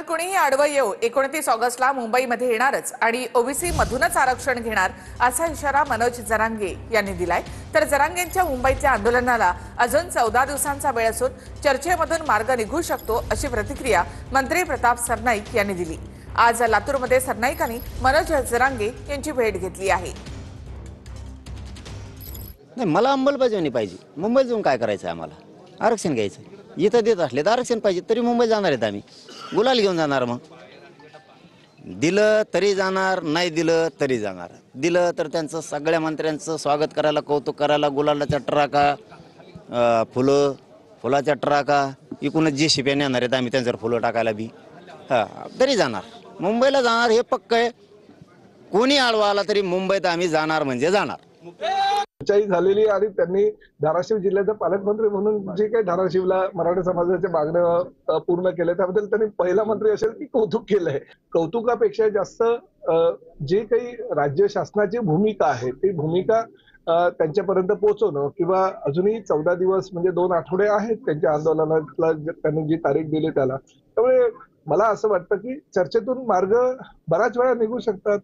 जर कोणीही आडवं येऊ 29 ऑगस्टला मुंबईमध्ये येणारच आणि ओबीसी मधूनच आरक्षण घेणार असा इशारा मनोज जरांगे यांनी दिलाय। तर जरांगेंच्या मुंबईच्या आंदोलनाला अजून 14 दिवसांचा वेळ असून चर्चेमधून मार्ग निघू शकतो अशी प्रतिक्रिया मंत्री प्रताप सरनाईक यांनी दिली। आज लातूरमध्ये सरनाईकांनी मनोज जरांगे यांची भेट घेतली आहे। नाही, मला अंमलबजावणी पाहिजे। मुंबईत जाऊन काय करायचं आहे? आम्हाला आरक्षण घ्यायचं। इथं देत असले तर आरक्षण पाहिजे, तरी मुंबईत जाणार आहेत आम्ही। गुलाल घेऊन जाणार, मग दिलं तरी जाणार, नाही दिलं तरी जाणार। दिलं तर त्यांचं सगळ्या मंत्र्यांचं स्वागत करायला, कौतुक करायला, गुलालाच्या ट्रका, फुलाच्या ट्रका इकूनच JCB येणार आहेत आम्ही त्यांच्यावर फुलं टाकायला बी। तरी जाणार, मुंबईला जाणार हे पक्क आहे। कोणी आळवा आला तरी मुंबईत आम्ही जाणार म्हणजे जाणार। झालेली आणि त्यांनी धाराशिव जिल्ह्याचे पालकमंत्री म्हणून जे काही धाराशिवला मराठा समाजाच्या मागण्या पूर्ण केल्या त्याबद्दल त्यांनी पहिला मंत्री असेल की कौतुक केलंय। कौतुकापेक्षा जास्त जे काही राज्य शासनाची भूमिका आहे ती भूमिका त्यांच्यापर्यंत पोहोचवणं किंवा अजूनही 14 दिवस म्हणजे 2 आठवडे आहेत त्यांच्या आंदोलनाला त्यांनी जी तारीख दिली त्याला। त्यामुळे मला असं वाटतं की चर्चेतून मार्ग बराच वेळा निघू शकतात।